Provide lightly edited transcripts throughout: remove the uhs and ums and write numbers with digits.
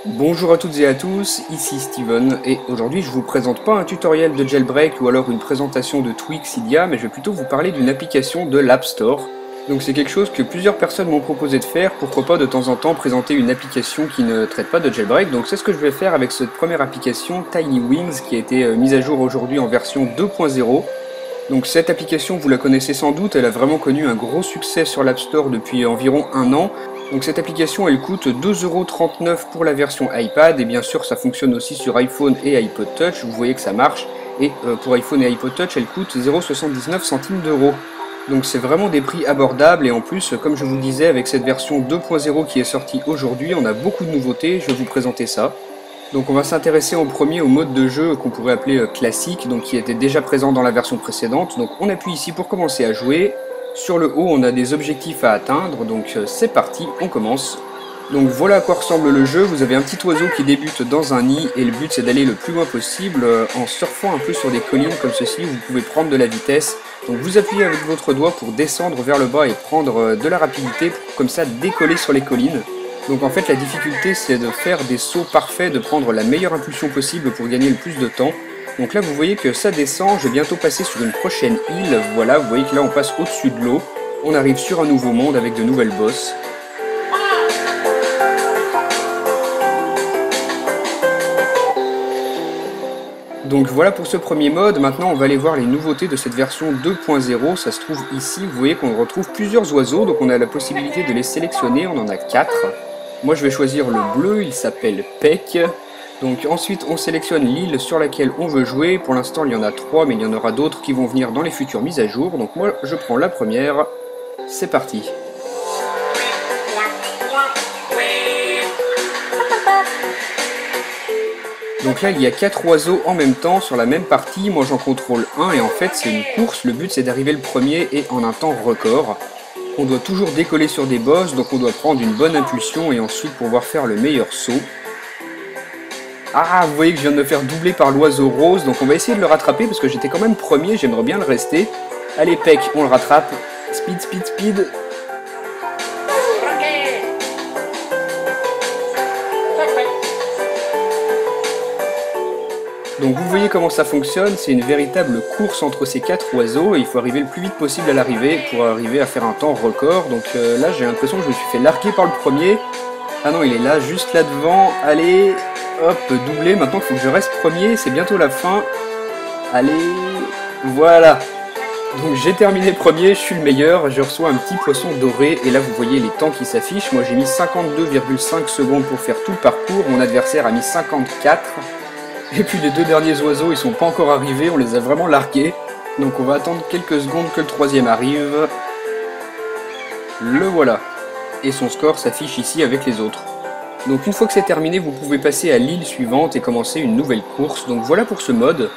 Bonjour à toutes et à tous, ici Steven, et aujourd'hui je vous présente pas un tutoriel de jailbreak ou alors une présentation de tweaks Cydia, mais je vais plutôt vous parler d'une application de l'App Store. Donc c'est quelque chose que plusieurs personnes m'ont proposé de faire, pourquoi pas de temps en temps présenter une application qui ne traite pas de jailbreak, donc c'est ce que je vais faire avec cette première application Tiny Wings qui a été mise à jour aujourd'hui en version 2.0. Donc cette application, vous la connaissez sans doute, elle a vraiment connu un gros succès sur l'App Store depuis environ un an. Donc cette application, elle coûte 2,39€ pour la version iPad, et bien sûr ça fonctionne aussi sur iPhone et iPod Touch, vous voyez que ça marche. Et pour iPhone et iPod Touch, elle coûte 0,79 centimes d'euros. Donc c'est vraiment des prix abordables, et en plus, comme je vous le disais, avec cette version 2.0 qui est sortie aujourd'hui, on a beaucoup de nouveautés, je vais vous présenter ça. Donc on va s'intéresser en premier au mode de jeu qu'on pourrait appeler classique, donc qui était déjà présent dans la version précédente. Donc on appuie ici pour commencer à jouer. Sur le haut on a des objectifs à atteindre, donc c'est parti, on commence. Donc voilà à quoi ressemble le jeu, vous avez un petit oiseau qui débute dans un nid et le but c'est d'aller le plus loin possible en surfant un peu sur des collines comme ceci où vous pouvez prendre de la vitesse. Donc vous appuyez avec votre doigt pour descendre vers le bas et prendre de la rapidité pour comme ça décoller sur les collines. Donc en fait la difficulté c'est de faire des sauts parfaits, de prendre la meilleure impulsion possible pour gagner le plus de temps. Donc là vous voyez que ça descend, je vais bientôt passer sur une prochaine île, voilà, vous voyez que là on passe au-dessus de l'eau, on arrive sur un nouveau monde avec de nouvelles bosses. Donc voilà pour ce premier mode, maintenant on va aller voir les nouveautés de cette version 2.0, ça se trouve ici, vous voyez qu'on retrouve plusieurs oiseaux, donc on a la possibilité de les sélectionner, on en a 4. Moi je vais choisir le bleu, il s'appelle Peck. Donc ensuite on sélectionne l'île sur laquelle on veut jouer, pour l'instant il y en a 3 mais il y en aura d'autres qui vont venir dans les futures mises à jour, donc moi je prends la première, c'est parti. Donc là il y a 4 oiseaux en même temps sur la même partie, moi j'en contrôle un et en fait c'est une course, le but c'est d'arriver le premier et en un temps record. On doit toujours décoller sur des bosses, donc on doit prendre une bonne impulsion et ensuite pouvoir faire le meilleur saut. Ah, vous voyez que je viens de me faire doubler par l'oiseau rose, donc on va essayer de le rattraper parce que j'étais quand même premier, j'aimerais bien le rester. Allez Peck, on le rattrape. Speed, speed, speed. Donc vous voyez comment ça fonctionne, c'est une véritable course entre ces 4 oiseaux et il faut arriver le plus vite possible à l'arrivée pour arriver à faire un temps record. Donc là j'ai l'impression que je me suis fait larguer par le premier. Ah non, il est là, juste là devant. Allez, hop, doublé. Maintenant il faut que je reste premier, c'est bientôt la fin. Allez, voilà. Donc j'ai terminé premier, je suis le meilleur, je reçois un petit poisson doré et là vous voyez les temps qui s'affichent. Moi j'ai mis 52,5 secondes pour faire tout le parcours, mon adversaire a mis 54. Et puis les 2 derniers oiseaux, ils sont pas encore arrivés, on les a vraiment largués. Donc on va attendre quelques secondes que le troisième arrive. Le voilà. Et son score s'affiche ici avec les autres. Donc une fois que c'est terminé, vous pouvez passer à l'île suivante et commencer une nouvelle course. Donc voilà pour ce mode.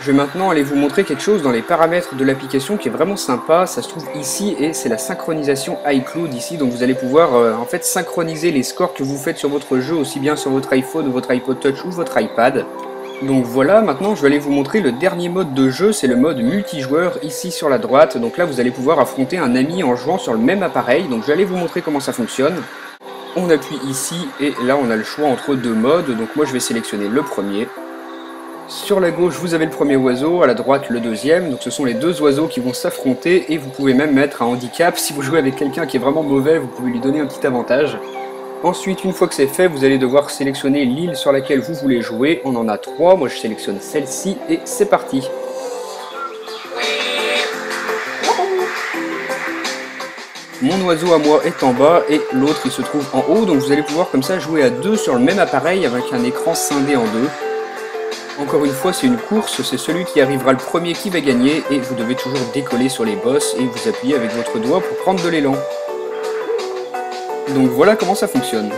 Je vais maintenant aller vous montrer quelque chose dans les paramètres de l'application qui est vraiment sympa. Ça se trouve ici et c'est la synchronisation iCloud ici. Donc vous allez pouvoir en fait synchroniser les scores que vous faites sur votre jeu, aussi bien sur votre iPhone, votre iPod Touch ou votre iPad. Donc voilà, maintenant je vais aller vous montrer le dernier mode de jeu, c'est le mode multijoueur ici sur la droite. Donc là vous allez pouvoir affronter un ami en jouant sur le même appareil. Donc je vais aller vous montrer comment ça fonctionne. On appuie ici et là on a le choix entre 2 modes. Donc moi je vais sélectionner le premier. Sur la gauche vous avez le premier oiseau, à la droite le deuxième. Donc ce sont les 2 oiseaux qui vont s'affronter et vous pouvez même mettre un handicap. Si vous jouez avec quelqu'un qui est vraiment mauvais, vous pouvez lui donner un petit avantage. Ensuite, une fois que c'est fait, vous allez devoir sélectionner l'île sur laquelle vous voulez jouer. On en a 3, moi je sélectionne celle-ci et c'est parti. Mon oiseau à moi est en bas et l'autre il se trouve en haut, donc vous allez pouvoir comme ça jouer à 2 sur le même appareil avec un écran scindé en 2. Encore une fois, c'est une course, c'est celui qui arrivera le premier qui va gagner et vous devez toujours décoller sur les bosses et vous appuyez avec votre doigt pour prendre de l'élan. Donc voilà comment ça fonctionne.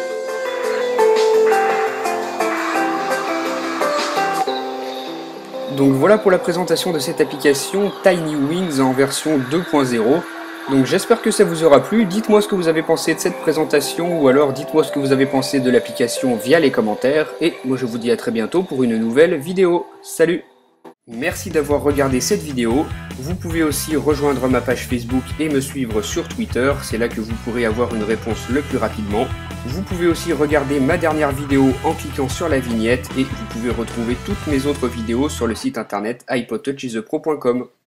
Donc voilà pour la présentation de cette application Tiny Wings en version 2.0. Donc j'espère que ça vous aura plu, dites-moi ce que vous avez pensé de cette présentation ou alors dites-moi ce que vous avez pensé de l'application via les commentaires et moi je vous dis à très bientôt pour une nouvelle vidéo. Salut! Merci d'avoir regardé cette vidéo. Vous pouvez aussi rejoindre ma page Facebook et me suivre sur Twitter, c'est là que vous pourrez avoir une réponse le plus rapidement. Vous pouvez aussi regarder ma dernière vidéo en cliquant sur la vignette et vous pouvez retrouver toutes mes autres vidéos sur le site internet iPodTouchIsThePro.com.